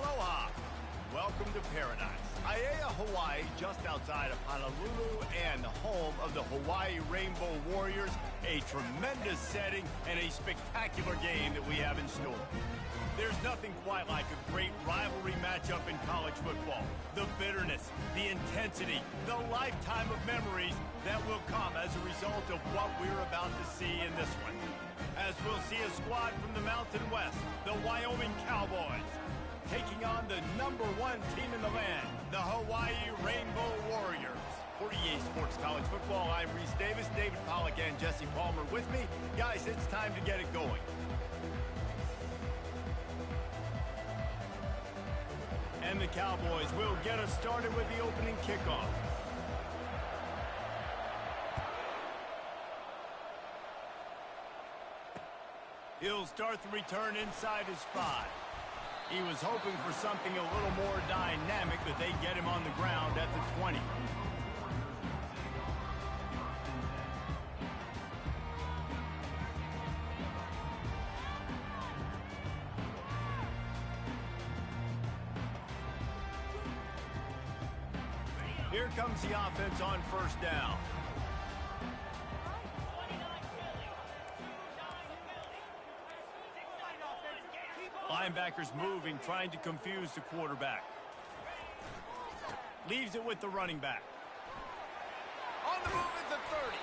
Aloha! Welcome to paradise. Aiea, Hawaii, just outside of Honolulu and the home of the Hawaii Rainbow Warriors. A tremendous setting and a spectacular game that we have in store. There's nothing quite like a great rivalry matchup in college football. The bitterness, the intensity, the lifetime of memories that will come as a result of what we're about to see in this one. As we'll see a squad from the Mountain West, the Wyoming Cowboys, taking on the #1 team in the land, the Hawaii Rainbow Warriors. For EA Sports College Football, I'm Reese Davis, David Pollack, and Jesse Palmer with me. Guys, it's time to get it going. And the Cowboys will get us started with the opening kickoff. He'll start the return inside his 5. He was hoping for something a little more dynamic, but they get him on the ground at the 20. Here comes the offense on first down. Linebackers moving, trying to confuse the quarterback. Leaves it with the running back. On the move at the 30.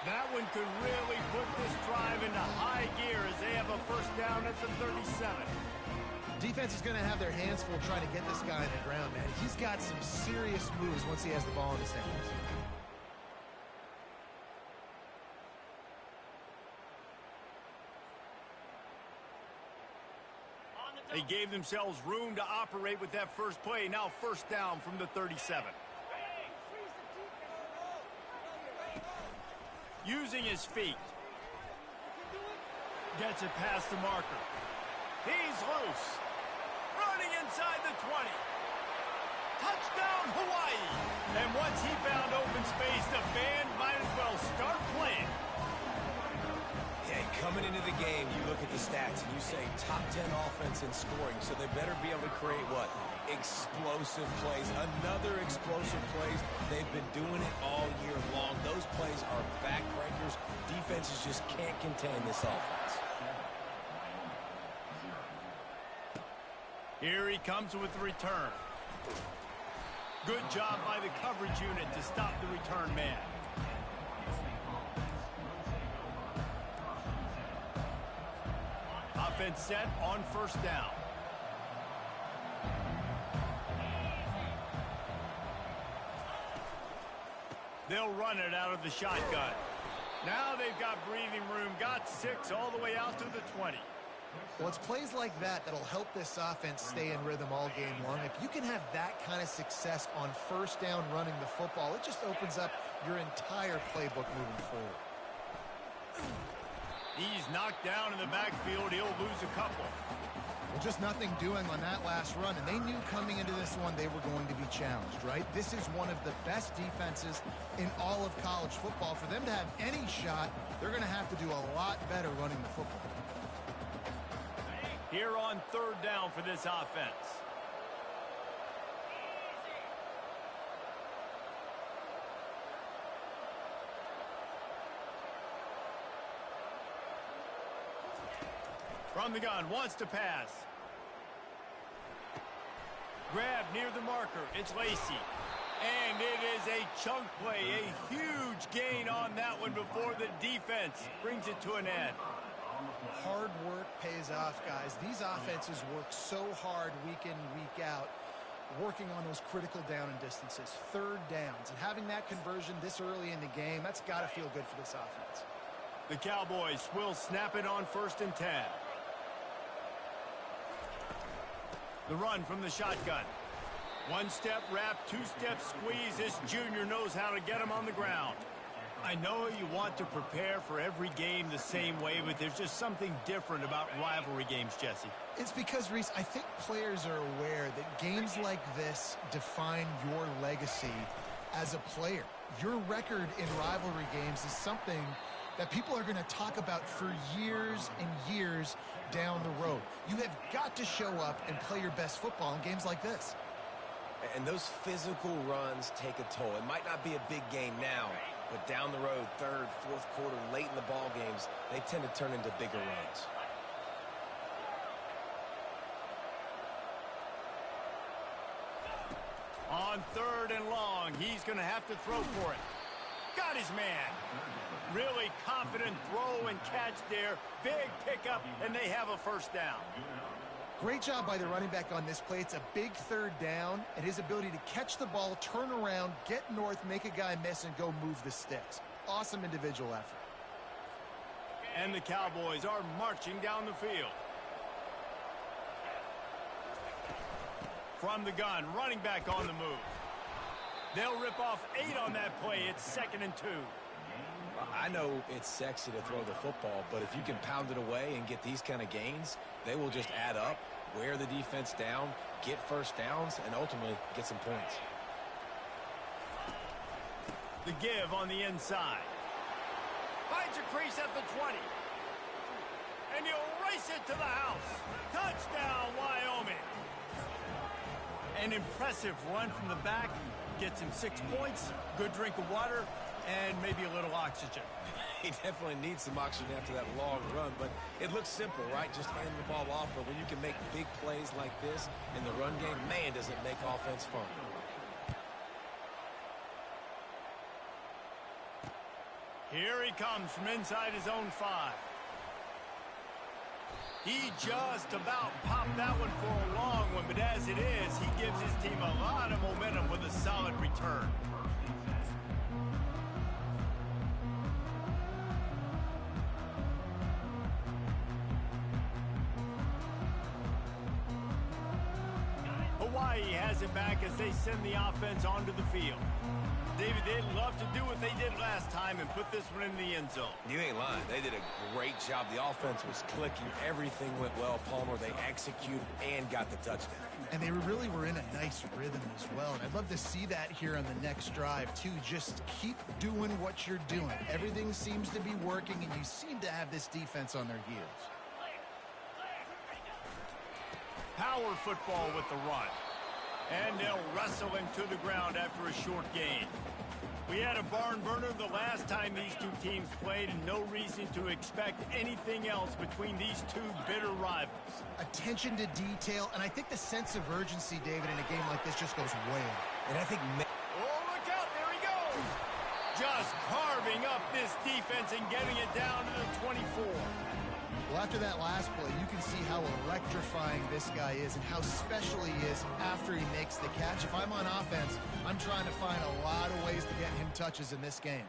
That one could really put this drive into high gear as they have a first down at the 37. Defense is going to have their hands full trying to get this guy on the ground, man. He's got some serious moves once he has the ball in his hands. They gave themselves room to operate with that first play. Now first down from the 37. Using his feet. Gets it past the marker. He's loose. Running inside the 20. Touchdown, Hawaii! And once he found open space, the band might as well start playing. Yeah, coming into the game, you look at the stats and you say top 10 offense in scoring, so they better be able to create what? Explosive plays. Another explosive plays. They've been doing it all year long. Those plays are backbreakers. Defenses just can't contain this offense. Here he comes with the return. Good job by the coverage unit to stop the return man. Offense set on first down. They'll run it out of the shotgun. Now they've got breathing room, got 6 all the way out to the 20. Well, it's plays like that that'll help this offense stay in rhythm all game long. If you can have that kind of success on first down running the football, it just opens up your entire playbook moving forward. He's knocked down in the backfield. He'll lose a couple. Well, just nothing doing on that last run, and they knew coming into this one they were going to be challenged, right? This is one of the best defenses in all of college football. For them to have any shot, they're going to have to do a lot better running the football. Here on third down for this offense. From the gun, wants to pass. Grab near the marker. It's Lacey. And it is a chunk play, a huge gain on that one before the defense brings it to an end. Hard work pays off, guys. These offenses work so hard week in, week out, working on those critical down and distances, third downs. And having that conversion this early in the game, that's got to feel good for this offense. The Cowboys will snap it on 1st and 10. The run from the shotgun. One-step wrap, two-step squeeze. This junior knows how to get him on the ground. I know you want to prepare for every game the same way, but there's just something different about rivalry games, Jesse. It's because, Reese, I think players are aware that games like this define your legacy as a player. Your record in rivalry games is something that people are going to talk about for years and years down the road. You have got to show up and play your best football in games like this. And those physical runs take a toll. It might not be a big game now, but down the road, third, fourth quarter, late in the ball games, they tend to turn into bigger runs. On 3rd and long, he's going to have to throw for it. Got his man. Really confident throw and catch there. Big pickup, and they have a first down. Great job by the running back on this play. It's a big 3rd down, and his ability to catch the ball, turn around, get north, make a guy miss, and go move the sticks. Awesome individual effort. And the Cowboys are marching down the field. From the gun, running back on the move. They'll rip off 8 on that play. It's 2nd and 2. I know it's sexy to throw the football, but if you can pound it away and get these kind of gains, they will just add up, wear the defense down, get first downs, and ultimately get some points. The give on the inside. Finds a crease at the 20. And he'll race it to the house. Touchdown, Wyoming. An impressive run from the back. Gets him 6 points, good drink of water, and maybe a little oxygen. He definitely needs some oxygen after that long run, but it looks simple, right? Just hand the ball off, but when you can make big plays like this in the run game, man, does it make offense fun. Here he comes from inside his own 5. He just about popped that one for a long one, but as it is, he gives his team a lot of momentum with a solid return. Hawaii has it back as they send the offense onto the field. David, they'd love to do what they did last time and put this one in the end zone. You ain't lying. They did a great job. The offense was clicking. Everything went well. Palmer, they executed and got the touchdown. And they really were in a nice rhythm as well. And I'd love to see that here on the next drive, too. Just keep doing what you're doing. Everything seems to be working, and you seem to have this defense on their heels. Power football with the run. And they'll wrestle him to the ground after a short gain. We had a barn burner the last time these two teams played, and no reason to expect anything else between these two bitter rivals. Attention to detail, and I think the sense of urgency, David, in a game like this just goes way up. And I think... Oh, look out, there he goes! Just carving up this defense and getting it down to the 24. Well, after that last play, you can see how electrifying this guy is and how special he is after he makes the catch. If I'm on offense, I'm trying to find a lot of ways to get him touches in this game.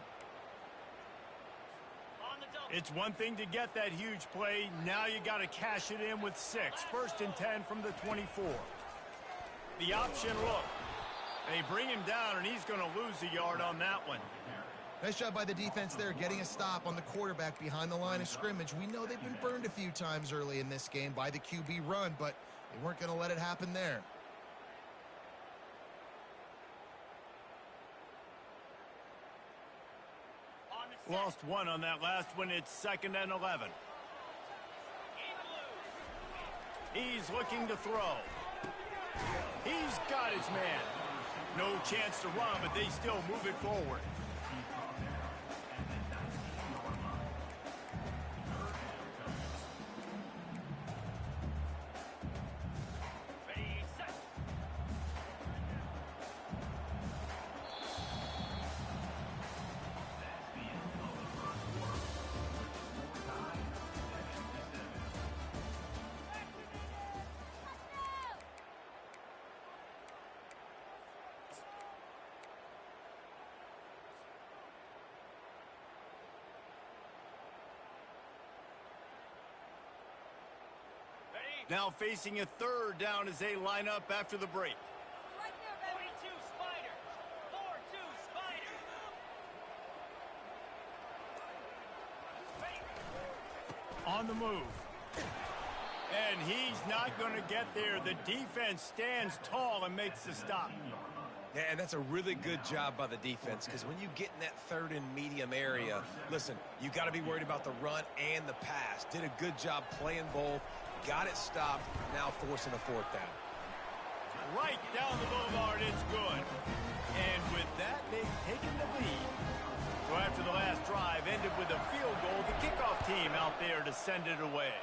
It's one thing to get that huge play. Now you got to cash it in with 6. 1st and 10 from the 24. The option look. They bring him down, and he's going to lose a yard on that one. Nice job by the defense there, getting a stop on the quarterback behind the line of scrimmage. We know they've been burned a few times early in this game by the QB run, but they weren't going to let it happen there. Lost 1 on that last one. It's 2nd and 11. He's looking to throw. He's got his man. No chance to run, but they still move it forward. Now facing a 3rd down as they line up after the break. Right there, 42 Spiders. 4-2 Spiders. On the move. And he's not going to get there. The defense stands tall and makes the stop. And that's a really good job by the defense, because when you get in that third and medium area, listen, you got to be worried about the run and the pass. Did a good job playing both, got it stopped, now forcing a fourth down. Right down the boulevard, it's good. And with that, they've taken the lead. So after the last drive ended with a field goal, the kickoff team out there to send it away.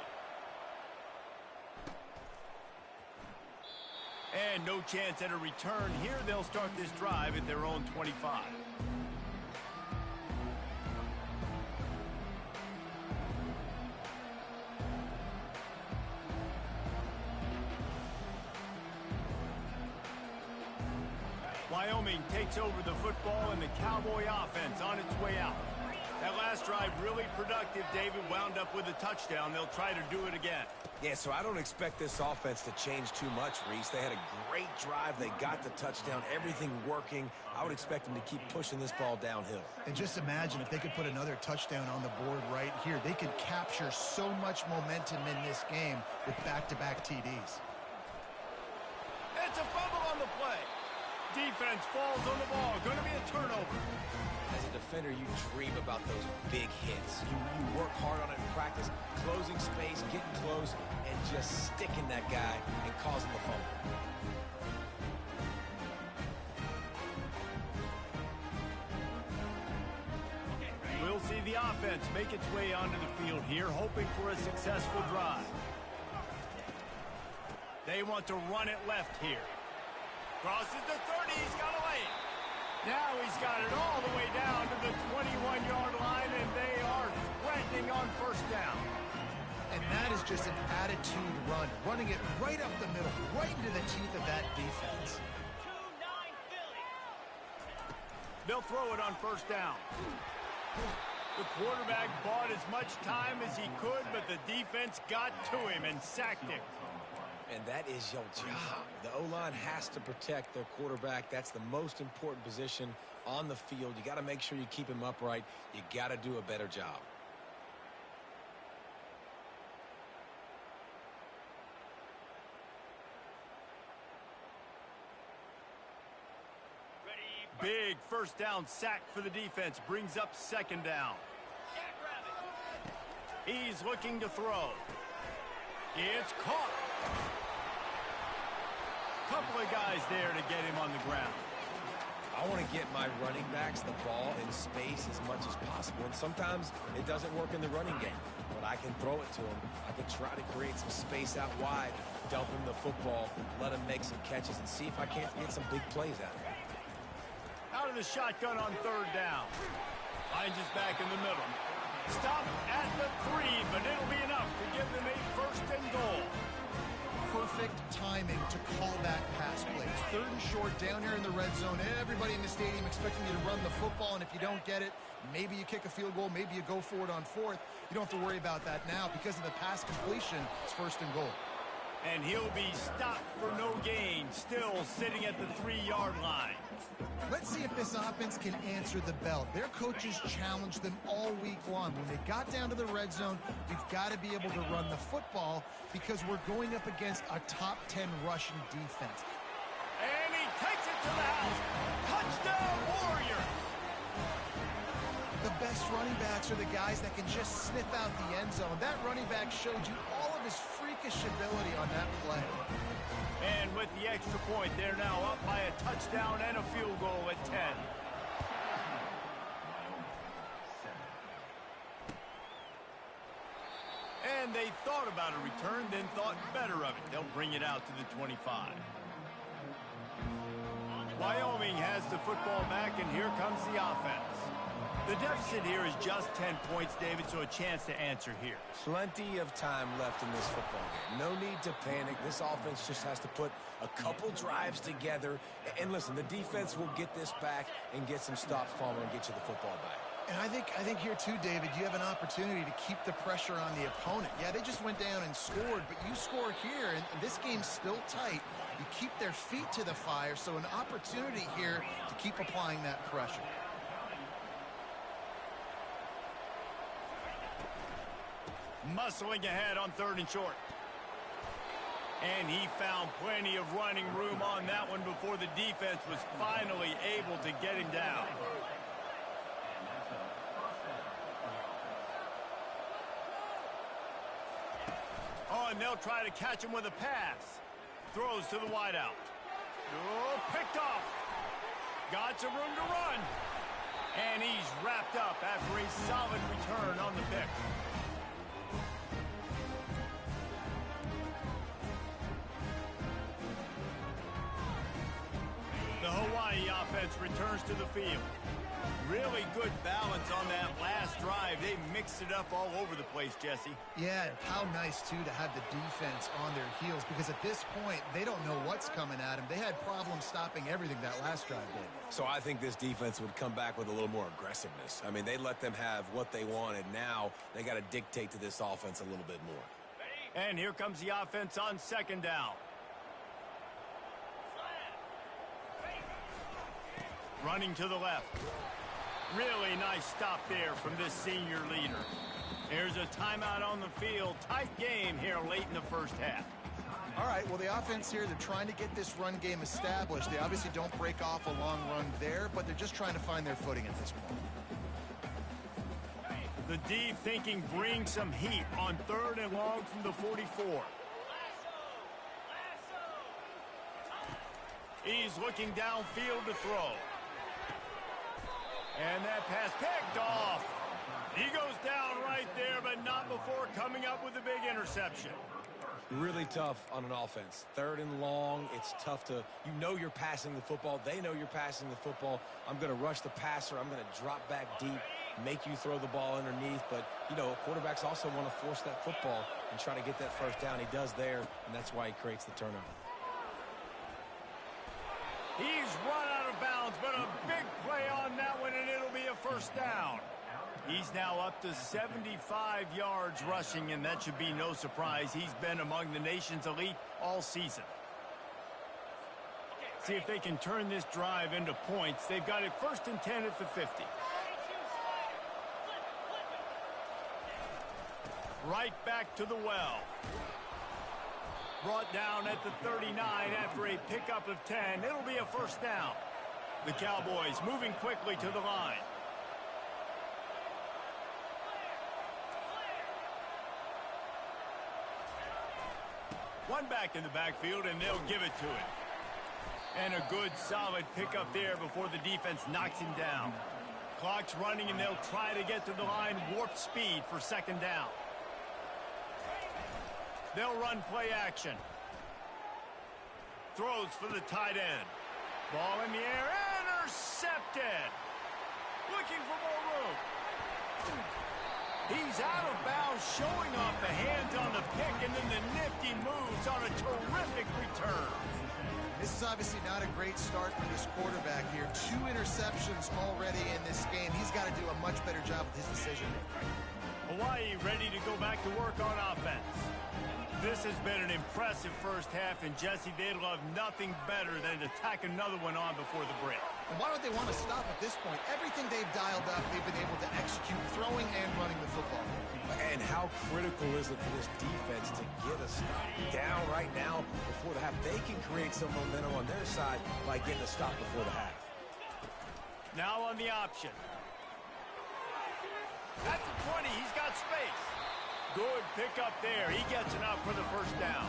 And no chance at a return here. They'll start this drive at their own 25. Wyoming takes over the football, and the Cowboy offense on its way out. That last drive really productive, David, wound up with a touchdown. They'll try to do it again. Yeah, so I don't expect this offense to change too much, Reese. They had a great drive. They got the touchdown, everything working. I would expect them to keep pushing this ball downhill. And just imagine if they could put another touchdown on the board right here. They could capture so much momentum in this game with back-to-back TDs. It's a fumble on the play. Defense falls on the ball. Going to be a turnover. As a defender, you dream about those big hits. You work hard on it in practice, closing space, getting close, and just sticking that guy and causing the fumble. We'll see the offense make its way onto the field here, hoping for a successful drive. They want to run it left here. Crosses the 30, he's got to lay it. Now he's got it all the way down to the 21-yard line, and they are threatening on first down. And that is just an attitude run, running it right up the middle, right into the teeth of that defense. 2-9 Philly. They'll throw it on first down. The quarterback bought as much time as he could, but the defense got to him and sacked him. And that is your job. The O-line has to protect their quarterback. That's the most important position on the field. You got to make sure you keep him upright. You got to do a better job. Big first down sack for the defense. Brings up second down. He's looking to throw. It's caught. Couple of guys there to get him on the ground. I want to get my running backs the ball in space as much as possible. And sometimes it doesn't work in the running game. But I can throw it to him. I can try to create some space out wide, dump him the football, let him make some catches, and see if I can't get some big plays out of him. Out of the shotgun on third down. Finds his back in the middle. Stop at the 3, but it'll be enough to give them a first and goal. Perfect timing to call that pass play. It's third and short down here in the red zone. Everybody in the stadium expecting you to run the football, and if you don't get it, maybe you kick a field goal, maybe you go for it on fourth. You don't have to worry about that now. Because of the pass completion, it's first and goal. And he'll be stopped for no gain, still sitting at the 3-yard line. Let's see if this offense can answer the bell. Their coaches challenged them all week long. When they got down to the red zone, we've got to be able to run the football because we're going up against a top 10 rushing defense. And he takes it to the house. Touchdown, Warriors! The best running backs are the guys that can just sniff out the end zone. That running back showed you all of his freakish ability on that play. And with the extra point, they're now up by a touchdown and a field goal at 10. And they thought about a return, then thought better of it. They'll bring it out to the 25. Wyoming has the football back, and here comes the offense. The deficit here is just 10 points, David, so a chance to answer here. Plenty of time left in this football game. No need to panic. This offense just has to put a couple drives together. And listen, the defense will get this back and get some stops following and get you the football back. And I think here too, David, you have an opportunity to keep the pressure on the opponent. Yeah, they just went down and scored, but you score here, and this game's still tight. You keep their feet to the fire, so an opportunity here to keep applying that pressure. Muscling ahead on third and short. And he found plenty of running room on that one before the defense was finally able to get him down. Oh, and they'll try to catch him with a pass. Throws to the wideout. Oh, picked off. Got some room to run. And he's wrapped up after a solid return on the pick. The Hawaii offense returns to the field. Really good balance on that last drive. They mixed it up all over the place, Jesse. Yeah, how nice, too, to have the defense on their heels, because at this point, they don't know what's coming at them. They had problems stopping everything that last drive did. So I think this defense would come back with a little more aggressiveness. I mean, they let them have what they wanted. Now they got to dictate to this offense a little bit more. And here comes the offense on second down. Running to the left. Really nice stop there from this senior leader. There's a timeout on the field. Tight game here late in the first half. All right, well, the offense here, they're trying to get this run game established. They obviously don't break off a long run there, but they're just trying to find their footing at this point. The D thinking bring some heat on 3rd and long from the 44. He's looking downfield to throw. And that pass picked off. He goes down right there, but not before coming up with a big interception. Really tough on an offense. 3rd and long, it's tough to, you know you're passing the football. They know you're passing the football. I'm going to rush the passer. I'm going to drop back deep, make you throw the ball underneath. But, you know, quarterbacks also want to force that football and try to get that first down. He does there, and that's why he creates the turnover. He's run out of bounds, but a big play on that one, and it'll be a first down. He's now up to 75 yards rushing, and that should be no surprise. He's been among the nation's elite all season. See if they can turn this drive into points. They've got it 1st and 10 at the 50. Right back to the well. Brought down at the 39 after a pickup of 10. It'll be a first down. The Cowboys moving quickly to the line. One back in the backfield, and they'll give it to him. And a good, solid pickup there before the defense knocks him down. Clock's running, and they'll try to get to the line warp speed for 2nd down. They'll run play action. Throws for the tight end. Ball in the air. Intercepted. Looking for more room. He's out of bounds, showing off the hands on the pick, and then the nifty moves on a terrific return. This is obviously not a great start for this quarterback here. 2 interceptions already in this game. He's got to do a much better job with his decision. Hawaii ready to go back to work on offense. This has been an impressive first half, and Jesse, they'd love nothing better than to tack another one on before the break. And why don't they want to stop at this point? Everything they've dialed up, they've been able to execute, throwing and running the football. And how critical is it for this defense to get a stop down right now before the half? They can create some momentum on their side by getting a stop before the half. Now on the option. At the 20, he's got space. Good pickup there. He gets enough for the first down.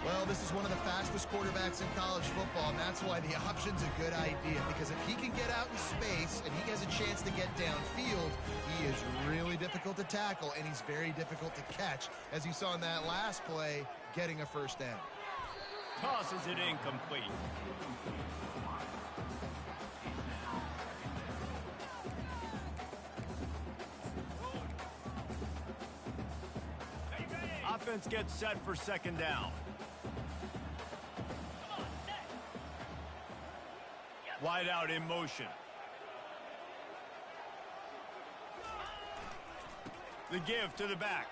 Well, this is one of the fastest quarterbacks in college football, and that's why the option's a good idea, because if he can get out in space and he has a chance to get downfield, he is really difficult to tackle, and he's very difficult to catch, as you saw in that last play, getting a first down. Tosses it incomplete. Offense gets set for 2nd down. Wide out in motion. The give to the back.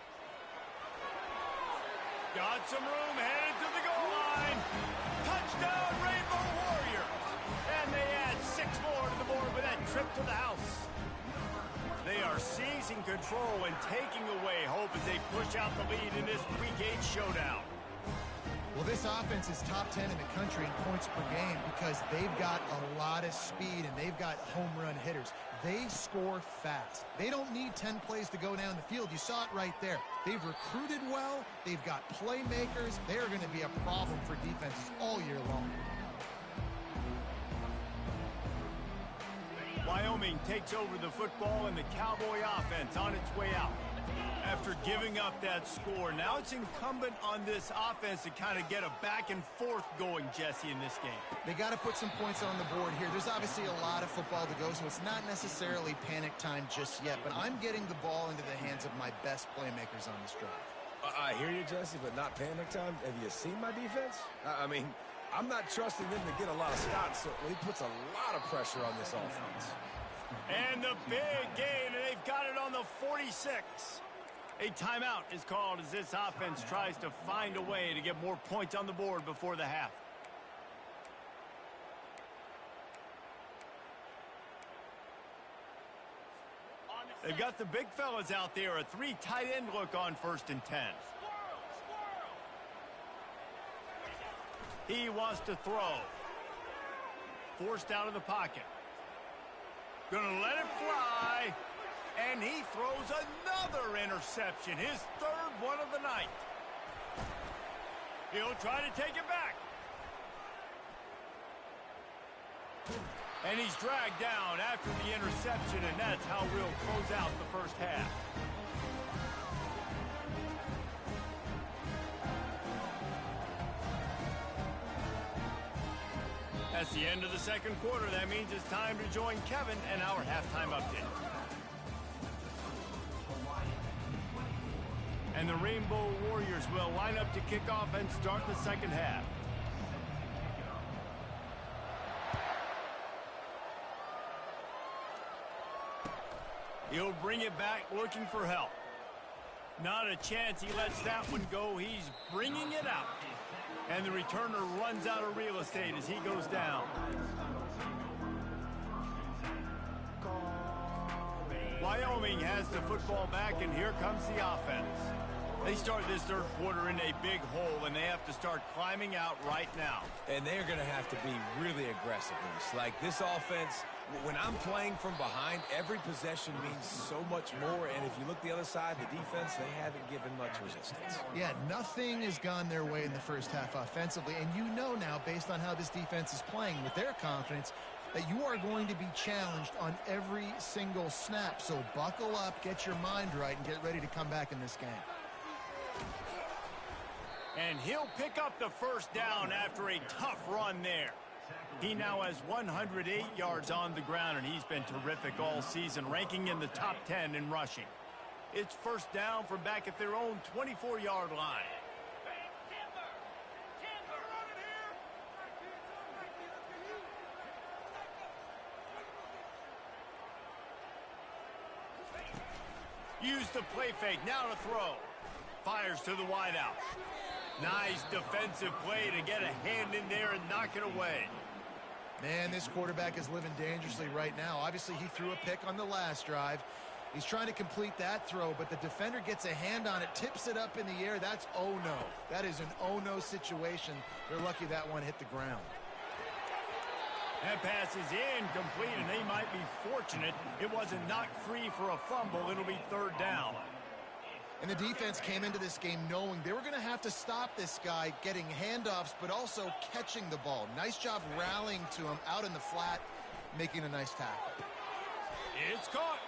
Got some room, headed to the goal line. Touchdown, Rainbow Warriors. And they add 6 more to the board with that trip to the house. They are seizing control and taking away hope as they push out the lead in this Week 8 showdown. Well, this offense is top 10 in the country in points per game because they've got a lot of speed and they've got home run hitters. They score fast. They don't need 10 plays to go down the field. You saw it right there. They've recruited well. They've got playmakers. They're going to be a problem for defenses all year long. Wyoming takes over the football and the Cowboy offense on its way out. After giving up that score, now it's incumbent on this offense to kind of get a back and forth going, Jesse, in this game. They got to put some points on the board here. There's obviously a lot of football to go, so it's not necessarily panic time just yet, but I'm getting the ball into the hands of my best playmakers on this drive. I hear you, Jesse, but not panic time. Have you seen my defense? I mean, I'm not trusting them to get a lot of shots, so he puts a lot of pressure on this offense. And the big gain, and they've got it on the 46. A timeout is called as this offense tries to find a way to get more points on the board before the half. They've got the big fellas out there, a 3 tight end look on 1st and 10. He wants to throw. Forced out of the pocket. Gonna let it fly. And he throws another interception, his 3rd one of the night. He'll try to take it back. And he's dragged down after the interception, and that's how we'll close out the first half. That's the end of the 2nd quarter. That means it's time to join Kevin and our halftime update. And the Rainbow Warriors will line up to kick off and start the 2nd half. He'll bring it back looking for help. Not a chance he lets that one go. He's bringing it out. And the returner runs out of real estate as he goes down. Wyoming has the football back, and here comes the offense. They start this 3rd quarter in a big hole, and they have to start climbing out right now. And they're going to have to be really aggressive. Like this offense, when I'm playing from behind, every possession means so much more. And if you look the other side, the defense, they haven't given much resistance. Yeah, nothing has gone their way in the first half offensively. And you know now, based on how this defense is playing with their confidence, that you are going to be challenged on every single snap. So buckle up, get your mind right, and get ready to come back in this game. And he'll pick up the 1st down after a tough run there. He now has 108 yards on the ground, and he's been terrific all season, ranking in the top 10 in rushing. It's 1st down from back at their own 24-yard line. Use the play fake, now to throw. Fires to the wideout. Nice defensive play to get a hand in there and knock it away. Man, this quarterback is living dangerously right now. Obviously, he threw a pick on the last drive. He's trying to complete that throw, but the defender gets a hand on it, tips it up in the air. That's oh-no. That is an oh-no situation. They're lucky that one hit the ground. That pass is incomplete, and they might be fortunate it wasn't knocked free for a fumble. It'll be 3rd down. And the defense came into this game knowing they were going to have to stop this guy getting handoffs, but also catching the ball. Nice job rallying to him out in the flat, making a nice tackle. It's caught.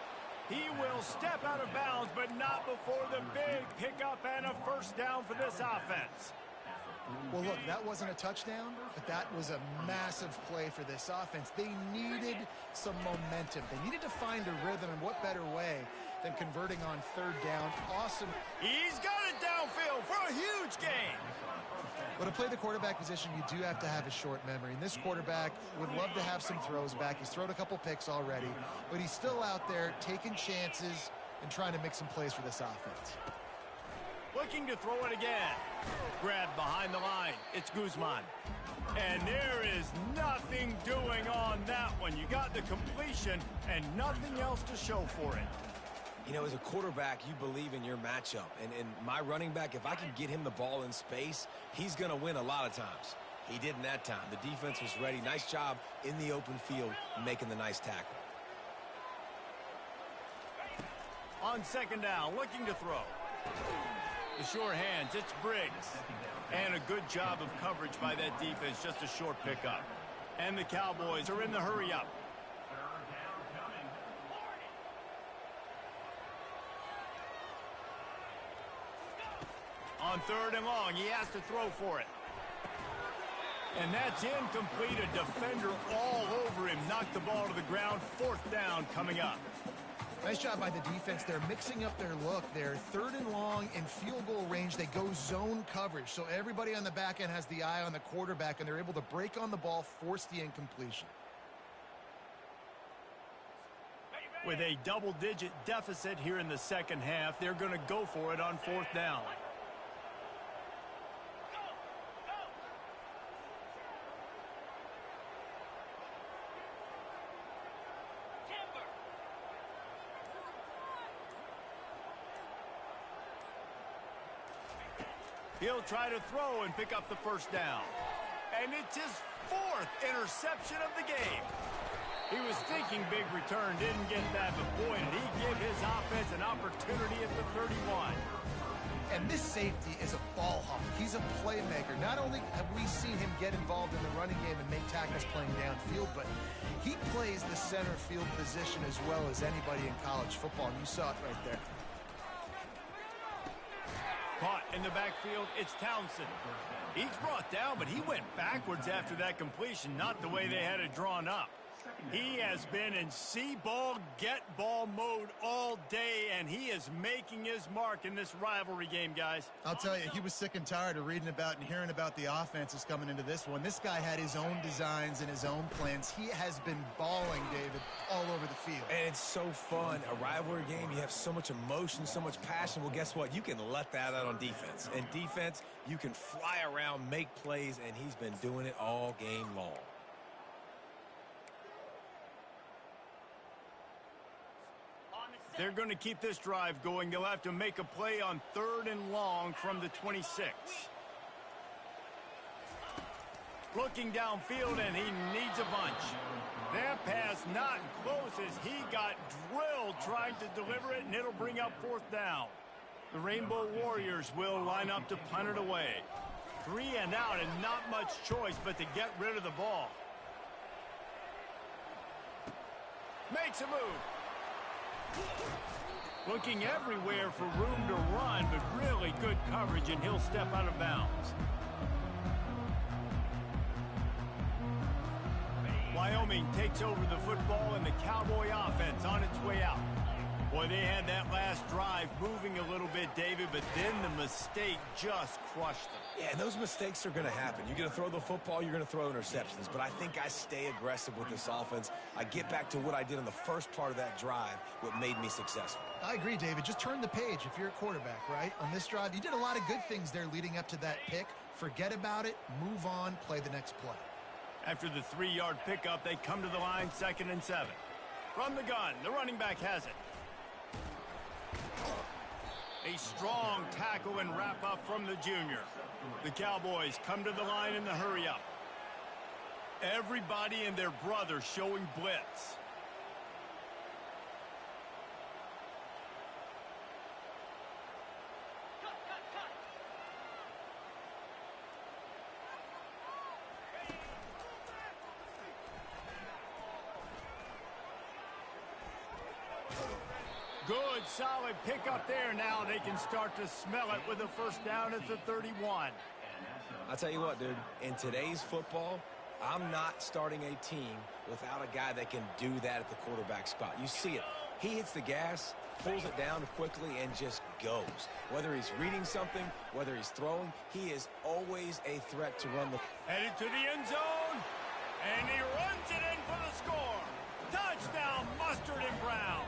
He will step out of bounds, but not before the big pickup and a 1st down for this offense. Well, look, that wasn't a touchdown, but that was a massive play for this offense. They needed some momentum. They needed to find a rhythm, and what better way than converting on 3rd down. Awesome. He's got it downfield for a huge gain. But to play the quarterback position, you do have to have a short memory. And this quarterback would love to have some throws back. He's thrown a couple picks already, but he's still out there taking chances and trying to make some plays for this offense. Looking to throw it again. Grabbed behind the line. It's Guzman. And there is nothing doing on that one. You got the completion and nothing else to show for it. You know, as a quarterback, you believe in your matchup. And my running back, if I can get him the ball in space, he's going to win a lot of times. He didn't that time. The defense was ready. Nice job in the open field making the nice tackle. On second down, looking to throw. The short hands, it's Briggs. And a good job of coverage by that defense, just a short pickup. And the Cowboys are in the hurry-up. On third and long, he has to throw for it. And that's incomplete. A defender all over him. Knocked the ball to the ground. Fourth down coming up. Nice job by the defense. They're mixing up their look. They're third and long in field goal range. They go zone coverage. So everybody on the back end has the eye on the quarterback, and they're able to break on the ball, force the incompletion. With a double-digit deficit here in the second half, they're going to go for it on fourth down. He'll try to throw and pick up the first down. And it's his fourth interception of the game. He was thinking big return, didn't get that, but boy, did he give his offense an opportunity at the 31. And this safety is a ball hawk. He's a playmaker. Not only have we seen him get involved in the running game and make tackles playing downfield, but he plays the center field position as well as anybody in college football, and you saw it right there. Caught in the backfield, it's Townsend. He's brought down, but he went backwards after that completion, not the way they had it drawn up. He has been in see-ball, get-ball mode all day, and he is making his mark in this rivalry game, guys. I'll tell you, he was sick and tired of reading about and hearing about the offenses coming into this one. This guy had his own designs and his own plans. He has been balling, David, all over the field. And it's so fun. A rivalry game, you have so much emotion, so much passion. Well, guess what? You can let that out on defense. And defense, you can fly around, make plays, and he's been doing it all game long. They're going to keep this drive going. They'll have to make a play on third and long from the 26. Looking downfield, and he needs a bunch. That pass not close as he got drilled trying to deliver it, and it'll bring up fourth down. The Rainbow Warriors will line up to punt it away. 3 and out, and not much choice but to get rid of the ball. Makes a move. Looking everywhere for room to run, but really good coverage, and he'll step out of bounds. Wyoming takes over the football, and the Cowboy offense on its way out. Boy, they had that last drive moving a little bit, David, but then the mistake just crushed them. Yeah, and those mistakes are going to happen. You're going to throw the football, you're going to throw interceptions. But I think I stay aggressive with this offense. I get back to what I did in the first part of that drive, what made me successful. I agree, David. Just turn the page if you're a quarterback, right? On this drive, you did a lot of good things there leading up to that pick. Forget about it, move on, play the next play. After the 3-yard pickup, they come to the line, 2nd and 7. From the gun, the running back has it. A strong tackle and wrap-up from the junior. The Cowboys come to the line in the hurry-up. Everybody and their brother showing blitz. Good, solid pickup there. Now they can start to smell it with a first down at the 31. I'll tell you what, dude, in today's football, I'm not starting a team without a guy that can do that at the quarterback spot. You see it. He hits the gas, pulls it down quickly, and just goes. Whether he's reading something, whether he's throwing, he is always a threat to run the... Headed to the end zone, and he runs it in for the score. Touchdown, Mustard and Brown.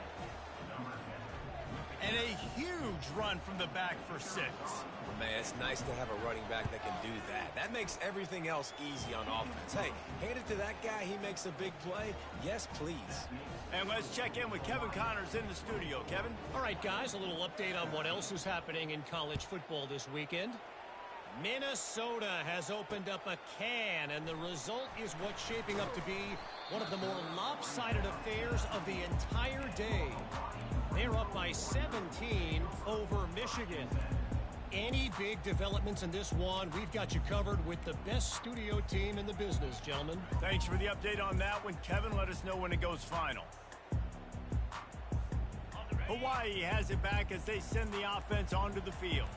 And a huge run from the back for 6. Man, it's nice to have a running back that can do that. That makes everything else easy on offense. Hey, hand it to that guy. He makes a big play. Yes, please. And let's check in with Kevin Connors in the studio. Kevin? All right, guys, a little update on what else is happening in college football this weekend. Minnesota has opened up a can, and the result is what's shaping up to be one of the more lopsided affairs of the entire day. They're up by 17 over Michigan. Any big developments in this one, we've got you covered with the best studio team in the business, gentlemen. Thanks for the update on that one, Kevin. Let us know when it goes final. Hawaii has it back as they send the offense onto the field.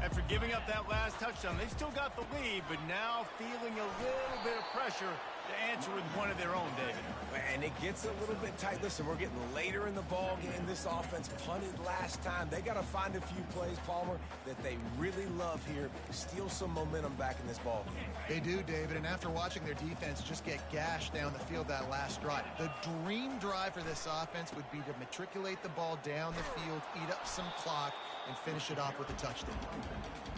After giving up that last touchdown, they've still got the lead, but now feeling a little bit of pressure to answer with one of their own, David. And it gets a little bit tight. Listen, we're getting later in the ball game. This offense punted last time. They got to find a few plays, Palmer, that they really love here. Steal some momentum back in this ball game. They do, David, and after watching their defense just get gashed down the field that last drive, the dream drive for this offense would be to matriculate the ball down the field, eat up some clock, and finish it off with a touchdown.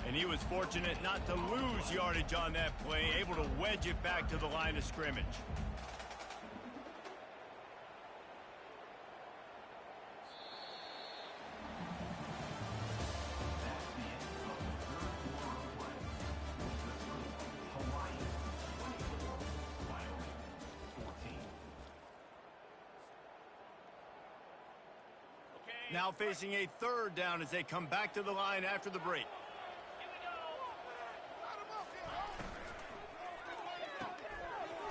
And he was fortunate not to lose yardage on that play, able to wedge it back to the line of scrimmage. Now facing a 3rd down as they come back to the line after the break.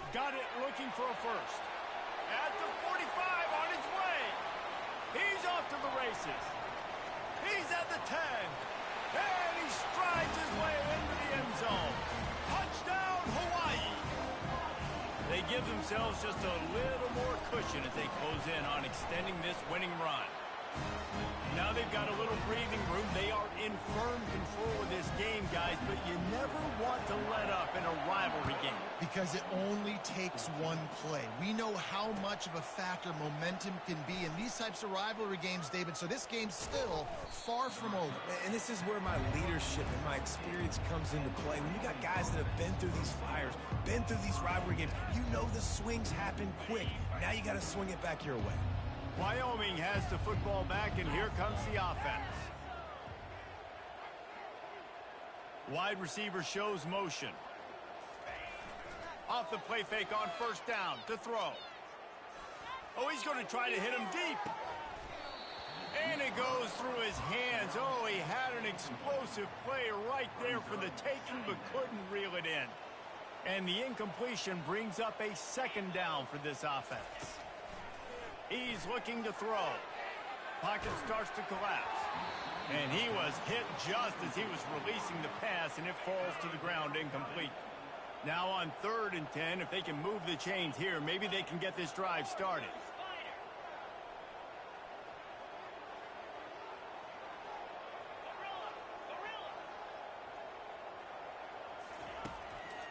Got it, looking for a first. At the 45, on his way. He's off to the races. He's at the 10. And he strides his way into the end zone. Touchdown, Hawaii. They give themselves just a little more cushion as they close in on extending this winning run. Now they've got a little breathing room. They are in firm control of this game, guys, but you never want to let up in a rivalry game. Because it only takes one play. We know how much of a factor momentum can be in these types of rivalry games, David, so this game's still far from over. And this is where my leadership and my experience comes into play. When you got guys that have been through these fires, been through these rivalry games, you know the swings happen quick. Now you got to swing it back your way. Wyoming has the football back, and here comes the offense. Wide receiver shows motion. Off the play fake on 1st down to throw. Oh, he's going to try to hit him deep. And it goes through his hands. Oh, he had an explosive play right there for the taking, but couldn't reel it in. And the incompletion brings up a 2nd down for this offense. He's looking to throw. Pocket starts to collapse. And he was hit just as he was releasing the pass, and it falls to the ground incomplete. Now on 3rd and 10, if they can move the chains here, maybe they can get this drive started.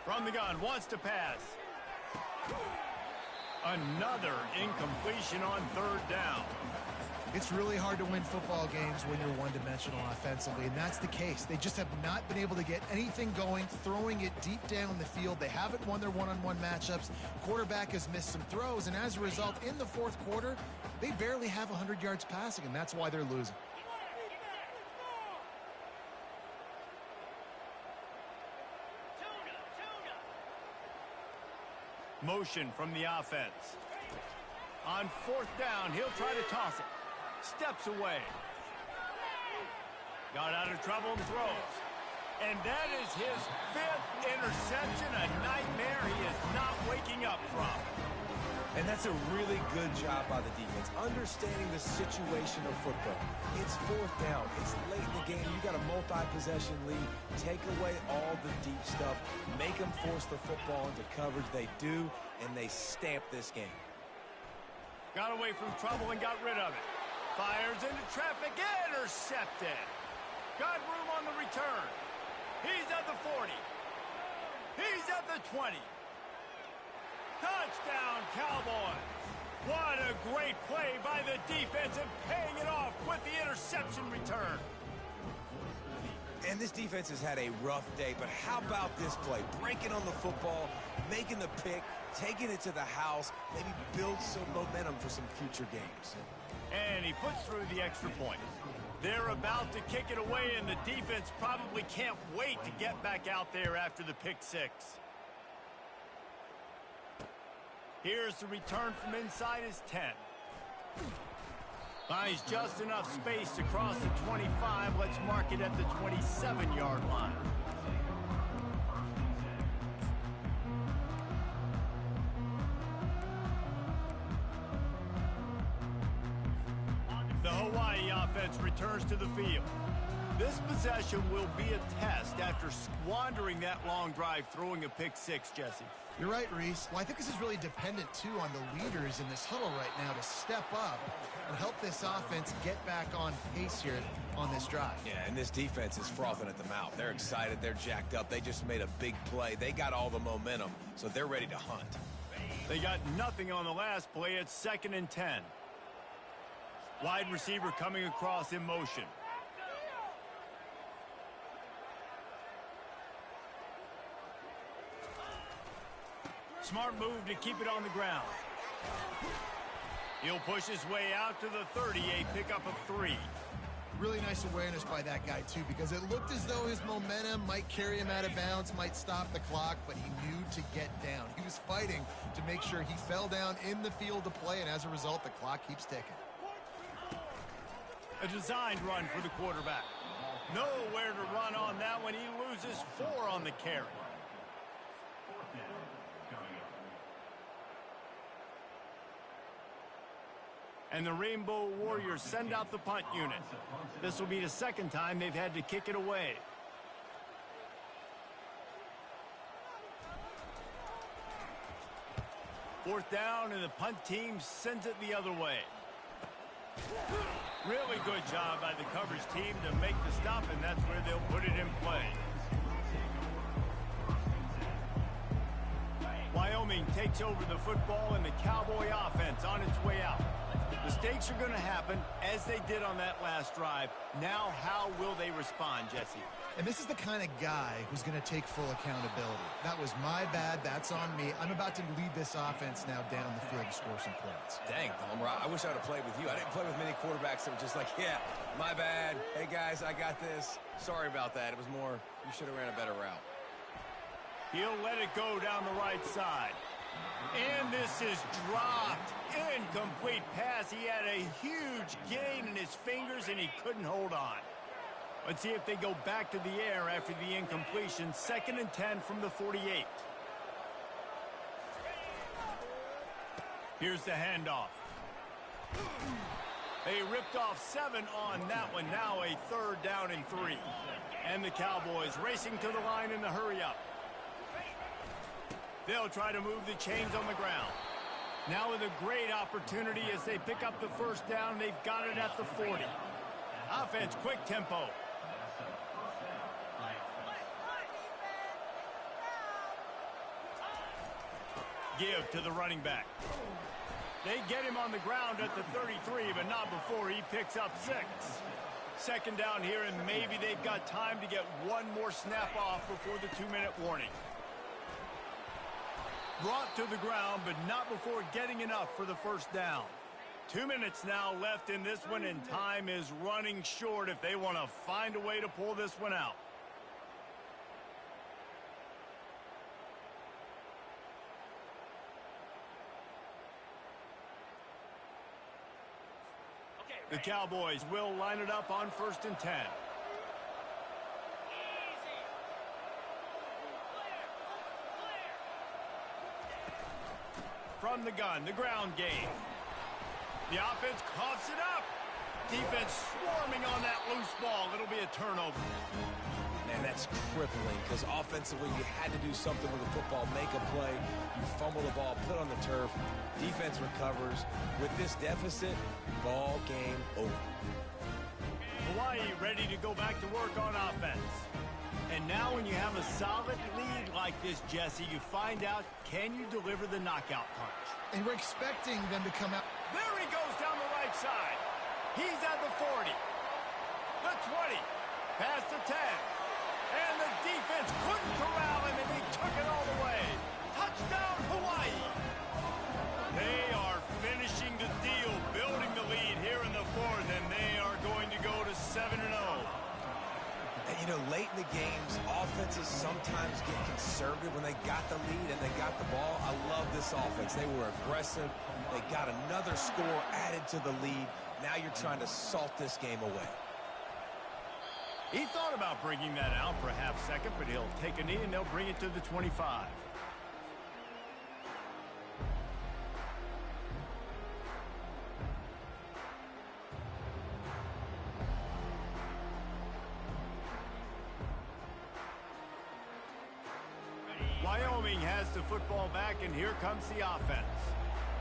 From the gun, wants to pass. Another incompletion on 3rd down. It's really hard to win football games when you're one-dimensional offensively, and that's the case. They just have not been able to get anything going, throwing it deep down the field. They haven't won their one-on-one matchups. Quarterback has missed some throws, and as a result, in the 4th quarter, they barely have 100 yards passing, and that's why they're losing. Motion from the offense. On 4th down, he'll try to toss it. Steps away. Got out of trouble and throws. And that is his 5th interception, a nightmare he is not waking up from. And that's a really good job by the defense, understanding the situation of football. It's 4th down. It's late in the game. You got a multi-possession lead. Take away all the deep stuff. Make them force the football into coverage. They do, and they stamp this game. Got away from trouble and got rid of it. Fires into traffic, intercepted. Got room on the return. He's at the 40. He's at the 20. Touchdown, Cowboys. What a great play by the defense and paying it off with the interception return. And this defense has had a rough day, but how about this play? Breaking on the football, making the pick, taking it to the house, maybe build some momentum for some future games. And he puts through the extra point. They're about to kick it away, and the defense probably can't wait to get back out there after the pick six. Here's the return from inside his 10. Finds just enough space to cross the 25. Let's mark it at the 27-yard line. The Hawaii offense returns to the field. This possession will be a test after squandering that long drive throwing a pick six, Jesse. You're right, Reese. Well, I think this is really dependent, too, on the leaders in this huddle right now to step up and help this offense get back on pace here on this drive. Yeah, and this defense is frothing at the mouth. They're excited. They're jacked up. They just made a big play. They got all the momentum, so they're ready to hunt. They got nothing on the last play. It's 2nd and 10. Wide receiver coming across in motion. Smart move to keep it on the ground. He'll push his way out to the 30, a pickup of 3. Really nice awareness by that guy, too, because it looked as though his momentum might carry him out of bounds, might stop the clock, but he knew to get down. He was fighting to make sure he fell down in the field to play, and as a result, the clock keeps ticking. A designed run for the quarterback. Nowhere to run on that one. He loses 4 on the carry. And the Rainbow Warriors send out the punt unit. This will be the 2nd time they've had to kick it away. Fourth down, and the punt team sends it the other way. Really good job by the coverage team to make the stop, and that's where they'll put it in play. Wyoming takes over the football, and the Cowboy offense on its way out. Mistakes are going to happen, as they did on that last drive. Now, how will they respond, Jesse? And this is the kind of guy who's going to take full accountability. That was my bad. That's on me. I'm about to lead this offense now down the field to score some points. Dang, Palmer, I wish I would have played with you. I didn't play with many quarterbacks that were just like, yeah, my bad. Hey, guys, I got this. Sorry about that. It was more, you should have ran a better route. He'll let it go down the right side. And this is dropped. Incomplete pass. He had a huge gain in his fingers, and he couldn't hold on. Let's see if they go back to the air after the incompletion. 2nd and 10 from the 48. Here's the handoff. They ripped off 7 on that one. Now a 3rd down and 3. And the Cowboys racing to the line in the hurry-up. They'll try to move the chains on the ground. Now with a great opportunity as they pick up the 1st down. They've got it at the 40. Offense, quick tempo. Give to the running back. They get him on the ground at the 33, but not before he picks up 6. 2nd down here, and maybe they've got time to get one more snap off before the 2-minute warning. Brought to the ground, but not before getting enough for the 1st down. 2 minutes now left in this one, and time is running short if they want to find a way to pull this one out. The Cowboys will line it up on 1st and 10. From the gun, the ground game. The offense coughs it up. Defense swarming on that loose ball. It'll be a turnover. Man, that's crippling because offensively you had to do something with the football, make a play. You fumble the ball, put on the turf. Defense recovers. With this deficit, ball game over. Hawaii ready to go back to work on offense. And now when you have a solid lead like this, Jesse, you find out, can you deliver the knockout punch? And we're expecting them to come out. There he goes down the right side. He's at the 40, the 20, past the 10. And the defense couldn't corral him, and he took it all the way. Touchdown, Hawaii. They are finishing the deal, building the lead here in the fourth, and they are going to go to 7-0. And, you know, late in the games, offenses sometimes get conservative when they got the lead and they got the ball. I love this offense. They were aggressive. They got another score added to the lead. Now you're trying to salt this game away. He thought about bringing that out for a half second, but he'll take a knee and they'll bring it to the 25. Wyoming has the football back, and here comes the offense.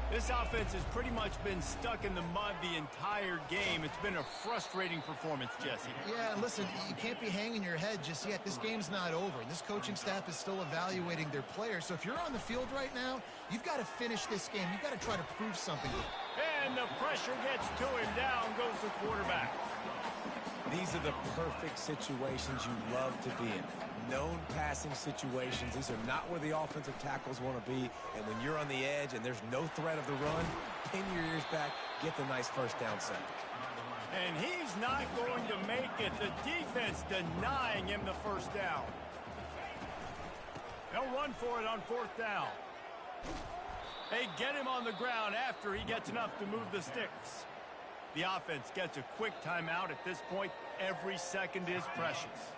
This offense has pretty much been stuck in the mud the entire game. It's been a frustrating performance, Jesse. Yeah, listen, you can't be hanging your head just yet. This game's not over. This coaching staff is still evaluating their players. So if you're on the field right now, you've got to finish this game. You've got to try to prove something. And the pressure gets to him. Down goes the quarterback. These are the perfect situations you love to be in. Known passing situations. These are not where the offensive tackles want to be. And when you're on the edge and there's no threat of the run, pin your ears back, get the nice first down sack. And he's not going to make it. The defense denying him the first down. They'll run for it on fourth down. They get him on the ground after he gets enough to move the sticks. The offense gets a quick timeout at this point. Every second is precious.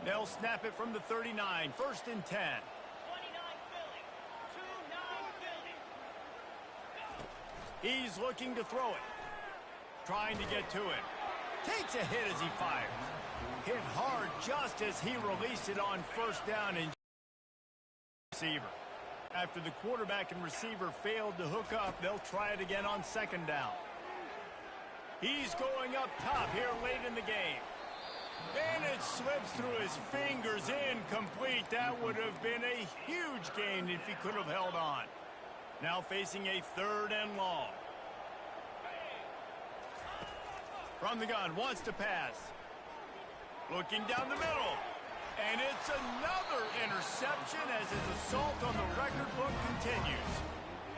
They'll snap it from the 39, first and 10. 29 Philly. 2-9 Philly. He's looking to throw it. Trying to get to it. Takes a hit as he fires. Hit hard just as he released it on first down and receiver. After the quarterback and receiver failed to hook up, they'll try it again on second down. He's going up top here late in the game. And it slips through his fingers, incomplete. That would have been a huge gain if he could have held on. Now facing a third and long. From the gun, wants to pass. Looking down the middle. And it's another interception as his assault on the record book continues.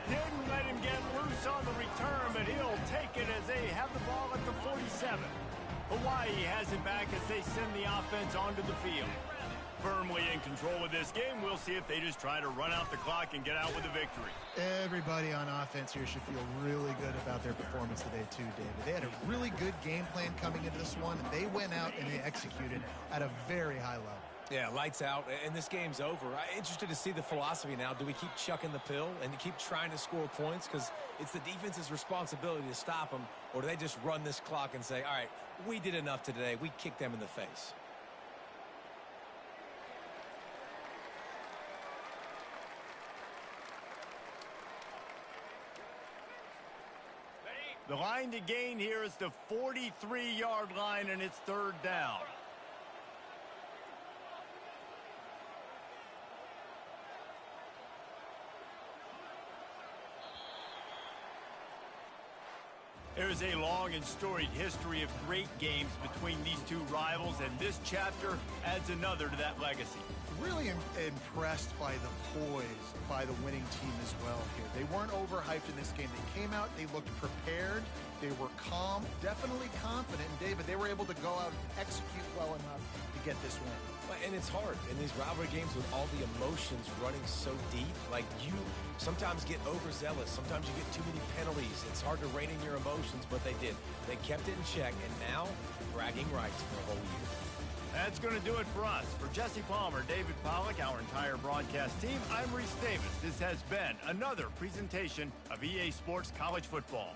Didn't let him get loose on the return, but he'll take it as they have the ball at the 47. Hawaii has it back as they send the offense onto the field. Firmly in control of this game. We'll see if they just try to run out the clock and get out with a victory. Everybody on offense here should feel really good about their performance today too, David. They had a really good game plan coming into this one. They went out and they executed at a very high level. Yeah, lights out, and this game's over. I'm interested to see the philosophy now. Do we keep chucking the pill and keep trying to score points? Because it's the defense's responsibility to stop them. Or do they just run this clock and say, all right, we did enough today. We kicked them in the face. The line to gain here is the 43-yard line, and it's third down. There's a long and storied history of great games between these two rivals, and this chapter adds another to that legacy. Really impressed by the poise by the winning team as well here. They weren't overhyped in this game. They came out, they looked prepared, they were calm, definitely confident. And David, they were able to go out and execute well enough to get this win. And it's hard in these rivalry games with all the emotions running so deep. Like, you sometimes get overzealous. Sometimes you get too many penalties. It's hard to rein in your emotions, but they did. They kept it in check, and now bragging rights for a whole year. That's going to do it for us. For Jesse Palmer, David Pollack, our entire broadcast team, I'm Reese Davis. This has been another presentation of EA Sports College Football.